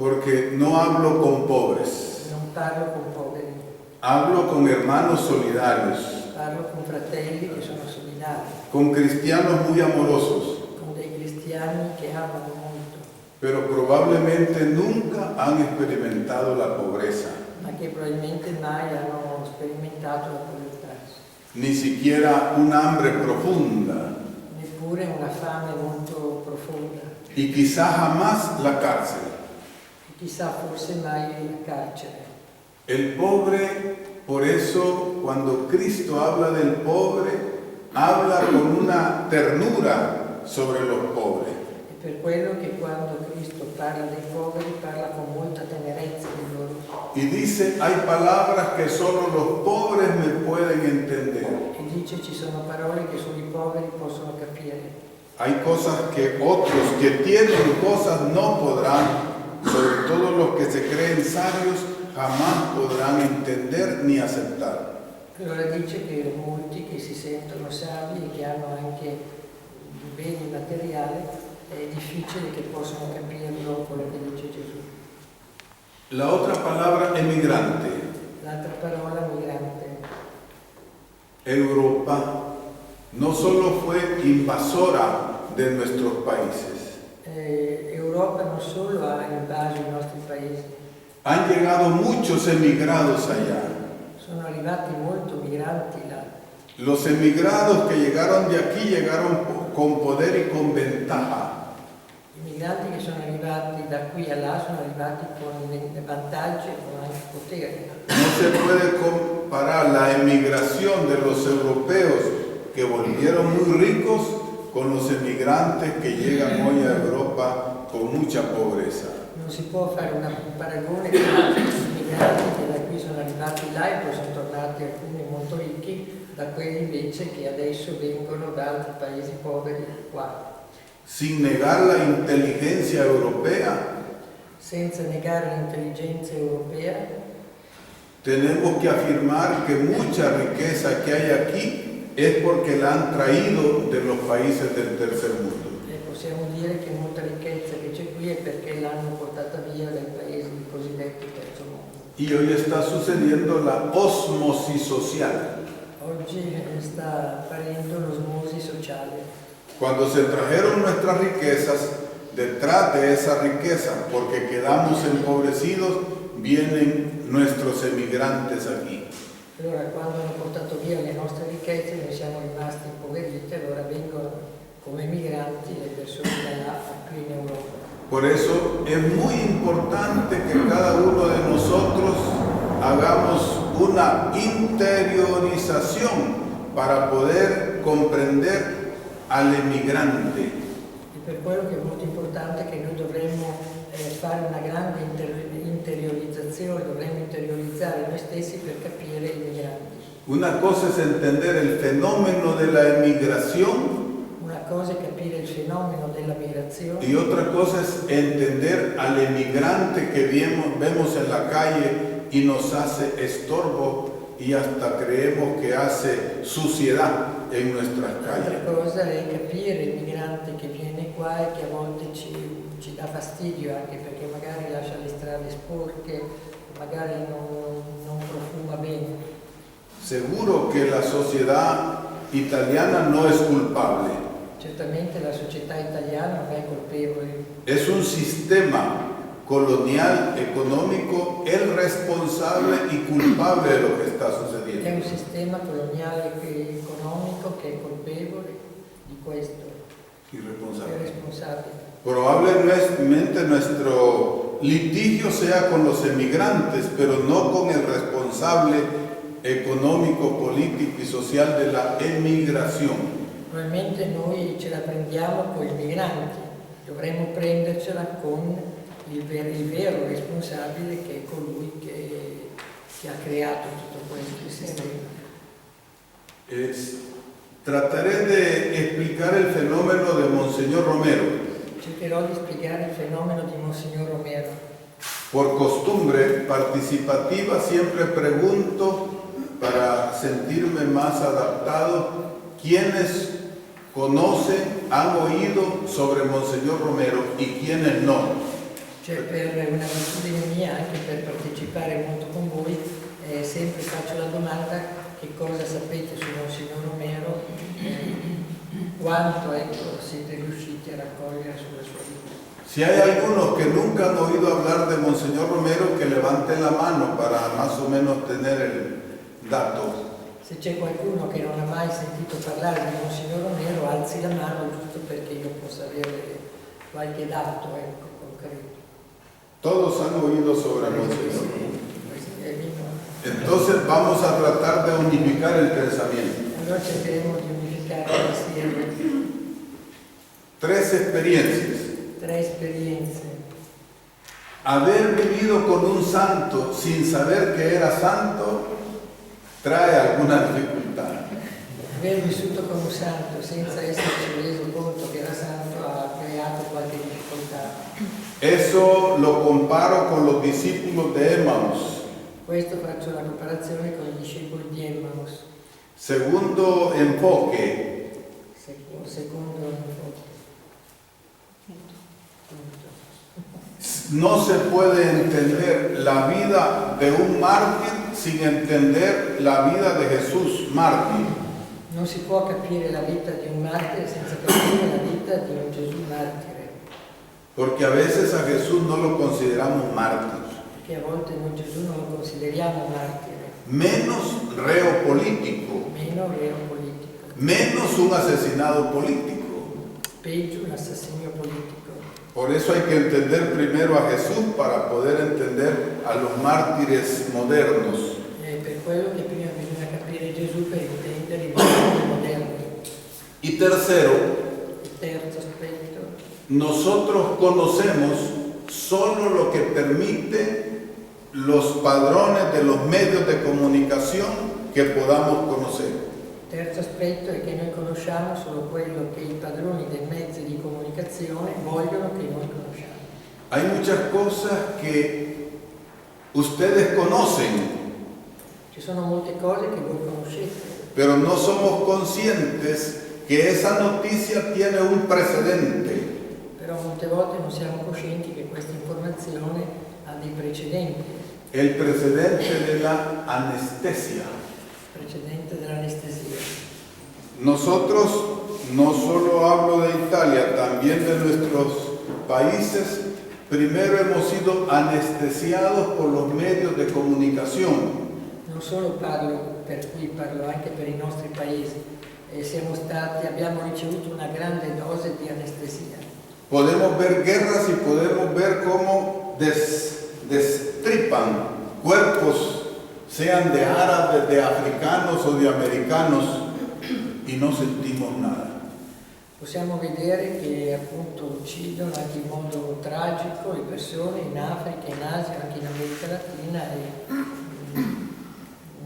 porque no hablo con pobres, non parlo con poveri, hablo con hermanos solidarios, parlo con fratelli che sono solidari, con cristianos muy amorosos, con dei cristiani che amano molto, pero probablemente nunca han experimentado la pobreza, ma che probabilmente mai hanno sperimentato la povertà, ni siquiera un hambre profunda neppure una fame molto profonda, y quizá jamás la cárcel. e chissà forse mai la carcere. El pobre, por eso, cuando Cristo habla del pobre, habla con una ternura sobre los pobres. È per quello che quando Cristo parla dei poveri parla con molta tenerezza di loro Y dice, hay palabras que solo los pobres me pueden entender. e dice ci sono parole che solo i poveri possono capire. Hay cosas que otros que tienen cosas no podrán, sobre todo los que se creen sabios, jamás podrán entender ni aceptar. Allora dice che molti che si sentono savi e che hanno anche beni materiali è difficile che possano capirlo quello che dice Gesù. La otra palabra, emigrante. L'altra parola migrante. Europa no solo fue invasora de nuestros países, Europa non solo ha invaso i nostri paesi, han llegado muchos emigrados allá. sono arrivati molti migranti là. Los emigrados que llegaron de aquí llegaron con poder y con ventaja. I migranti che sono arrivati da qui a là sono arrivati con dei vantaggi e con anche potere. No se puede comparar la emigración de los europeos que volvieron muy ricos con los emigrantes que llegan hoy a Europa con mucha pobreza. Non si può fare un paragone con i migranti che da qui sono arrivati là e poi sono tornati alcuni molto ricchi, da quelli invece che adesso vengono da altri paesi poveri qua. Sin negar la inteligencia europea, Senza negare l'intelligenza europea, tenemos que afirmar que mucha riqueza que hay aquí es porque la han traído de los países del tercer mundo. possiamo dire che molta ricchezza che c'è qui è perché l'hanno portata via dai paesi cosiddetti terzo mondo. Y hoy está sucediendo la osmosis social. Oggi sta apparendo l'osmosi sociale. Cuando se trajeron nuestras riquezas, detrás de esa riqueza, porque quedamos empobrecidos, vienen nuestros emigrantes aquí. Allora, quando hanno portato via le nostre ricchezze, noi siamo rimasti impoveriti, allora vengono come migranti le persone da là qui in Europa. Por eso es muy importante que cada uno de nosotros hagamos una interiorización para poder comprender al emigrante. E per quello che è molto importante che noi dovremmo fare una grande interiorizzazione, dovremmo interiorizzare noi stessi per capire i migranti. Una cosa es entender el fenómeno de la emigración Una cosa è capire il fenomeno della migrazione y otra cosa es entender al emigrante que vemos en la calle y nos hace estorbo y hasta creemos que hace suciedad en nuestras calles. L'altra cosa è capire il migrante che viene qua e che a volte ci dà fastidio anche perché magari lascia le strade sporche, magari non profuma bene. Seguro que la sociedad italiana no es culpable. Certamente la società italiana non è colpevole, Es un sistema colonial económico el responsable y culpable de lo que está è sucediendo. un sistema coloniale e economico che è colpevole di questo, è Irresponsable. responsabile. Probablemente nuestro litigio sea con los emigrantes, pero no con el responsable económico, político y social de la emigración. Probabilmente noi ce la prendiamo con i migranti, dovremmo prendercela con il vero responsabile che è colui che ha creato tutto questo sistema. Trataré de explicar el fenómeno de Monseñor Romero. Cercherò di spiegare il fenomeno di Monsignor Romero. Por costumbre participativa siempre pregunto, para sentirme más adaptado, ¿quiénes conocen, han oído sobre Monseñor Romero y quiénes no? Cioè, per una abitudine mia, anche per partecipare molto con voi, sempre faccio la domanda: che cosa sapete su Monsignor Romero, quanto siete riusciti a raccogliere sulla sua vita. Si hay algunos que nunca han oído hablar de Monseñor Romero, que levanten la mano para más o menos tener el dato. Se c'è qualcuno che non ha mai sentito parlare di Monsignor Romero, alzi la mano, giusto perché io possa avere qualche dato concreto. Todos han oído sobre Monseñor. Entonces Entonces vamos a tratar de unificar el pensamiento. allora cercheremo di unificare il pensiero. 3 experiencias. 3 esperienze. Haber vivido con un santo sin saber que era santo trae alguna dificultad. Aver vissuto con un santo senza esserci reso conto che era santo ha creato qualche difficoltà. Eso lo comparo con los discípulos de Emmaus. Questo faccio la comparazione con i discepoli di Emmaus. Segundo enfoque, Secondo no se puede entender la vida de un mártir sin entender la vida de Jesús mártir. Non si può capire la vita di un martire senza capire la vita di un Gesù martire, Porque a veces a Jesús no lo consideramos mártir, perché a volte noi Gesù non lo consideriamo martire, menos reo político, meno reo politico, menos un asesinado político. peggio un assassinio politico. Por eso hay que entender primero a Jesús para poder entender a los mártires modernos. È per quello che prima bisogna capire Gesù per intendere i martiri moderni. Y tercero, Il terzo aspetto: nosotros conocemos solo lo que permite los padrones de los medios de comunicación que podamos conocer. il terzo aspetto è che noi conosciamo solo quello che i padroni dei mezzi di comunicazione vogliono che noi conosciamo. Hay muchas cosas que ustedes conocen, Ci sono molte cose che voi conoscete, pero no somos conscientes que esa noticia tiene un precedente. però molte volte non siamo coscienti che questa informazione ha dei precedenti, El precedente de la anestesia. precedente dell'anestesia. Nosotros, no solo hablo de Italia, también de nuestros países, primero hemos sido anestesiados por los medios de comunicación. Non solo parlo per qui, parlo anche per i nostri paesi. Abbiamo ricevuto una grande dose di anestesia. Podemos ver guerras y podemos ver cómo destripan cuerpos, sean de árabes, de africanos o de americanos, y no sentimos nada. Possiamo vedere che appunto uccidono anche in modo tragico le persone in Africa, in Asia, anche in America Latina e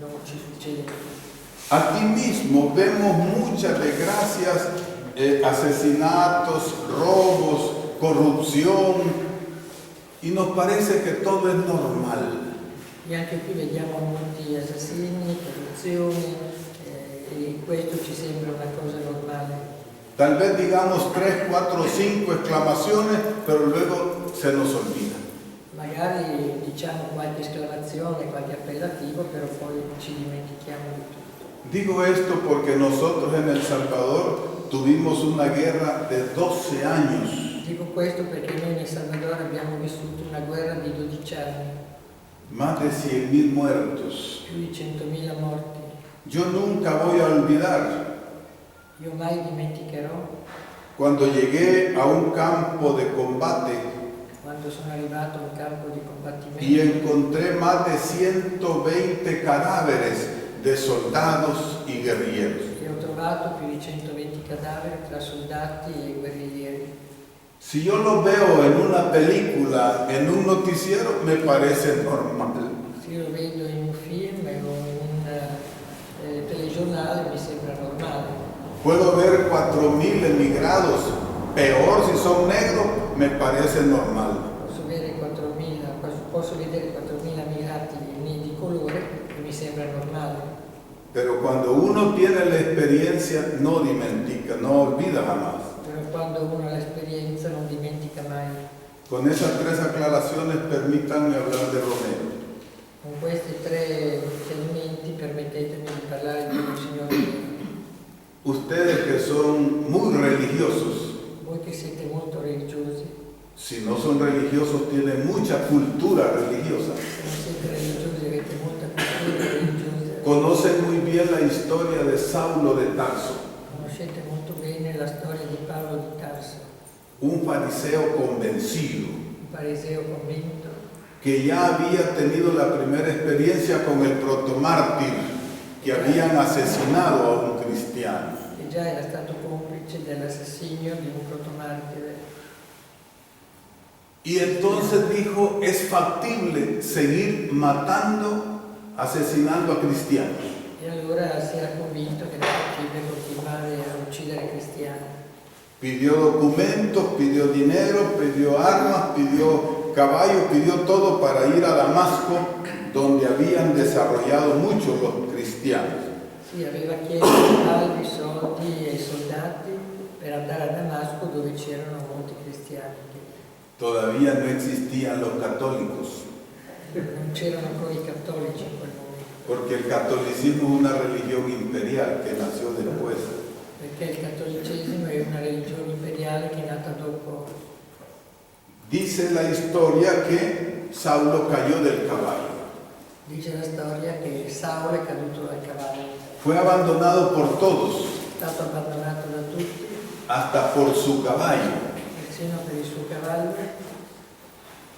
non ci succede nulla. Aquí mismo vemos muchas desgracias, asesinatos, robos, corrupción, y nos parece que todo es normal. E anche qui vediamo molti assassini, corruzioni, e questo ci sembra una cosa normale. Tal vez digamos 3, 4, 5 exclamaciones, pero luego se nos olvida. Magari diciamo qualche esclamazione, qualche appellativo, però poi ci dimentichiamo di tutto. Digo esto porque nosotros en El Salvador tuvimos una guerra de 12 años, Dico questo perché noi in El Salvador abbiamo vissuto una guerra di 12 anni, más de 100.000 muertos. più di 100.000 morti. Yo nunca voy a olvidar Io mai dimenticherò cuando llegué a un campo de combate quando sono arrivato a un campo di y combattimento encontré más de 120 cadáveres de soldados y guerrilleros. e ho trovato più di 120 cadaveri tra soldati e guerriglieri. Si yo lo veo en una película, en un noticiero, me parece normal. Se io lo vedo in un film o in un telegiornale mi sembra normale. Puedo ver 4.000 emigrados, peor si son negros, me parece normal. Posso vedere 4.000 migrati di colore e mi sembra normale. Pero cuando uno tiene la experiencia, no dimentica, no olvida jamás. Però quando uno ha l'esperienza non dimentica mai. Con esas tres aclaraciones, permítanme hablar de Romero. Con questi tre chiarimenti permettetemi di parlare di Monsignore. Ustedes que son muy religiosos, Voi che siete molto religiosi, si no son religiosos, tienen mucha cultura religiosa. se non siete religiosi avete molta cultura religiosa, Conocen muy bien la historia de Saulo de Tarso, conoscete molto bene la storia di Paolo di Tarso, un fariseo convencido, un fariseo convinto que ya había tenido la primera experiencia con el protomártir que habían asesinado a un cristiano. che già era stato complice dell'assassinio di un protomartire. Y entonces dijo, es factible seguir matando, asesinando a cristianos. E allora si era convinto che era possibile continuare a uccidere cristiani. Pidió documentos, pidió dinero, pidió armas, pidió caballos, pidió todo para ir a Damasco, donde habían desarrollado mucho los cristianos. Sì, aveva chiesto salvi, soldi ai soldati per andare a Damasco dove c'erano molti cristiani. Todavía no existían los católicos, Non c'erano ancora i cattolici in quel momento, porque el catolicismo es una religión imperial que nació después. perché il cattolicesimo è una religione imperiale che è nata dopo. Dice la historia que Saulo cayó del caballo. Dice la storia che Saulo è caduto dal cavallo, Fue abandonado por todos, è stato abbandonato da tutti, hasta por su caballo, persino per il suo cavallo,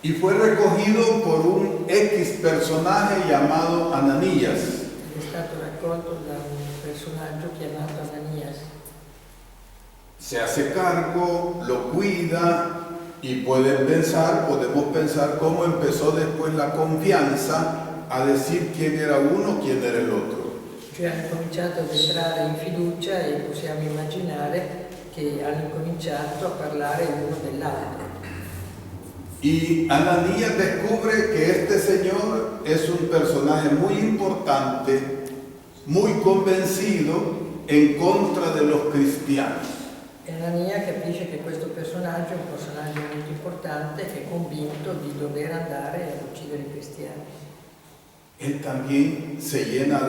y fue recogido por un X personaje llamado Ananías. ed è stato raccolto da un personaggio chiamato Ananias. Se hace cargo, lo cuida y podemos pensar cómo empezó después la confianza a decir quién era uno, quién era el otro. Cioè hanno cominciato ad entrare in fiducia e possiamo immaginare che hanno cominciato a parlare uno dell'altro. Y Ananías descubre que este señor es un personaje muy importante, muy convencido en contra de los cristianos. E Anania capisce che questo personaggio è un personaggio molto importante che è convinto di dover andare ad uccidere i cristiani. Él también se llena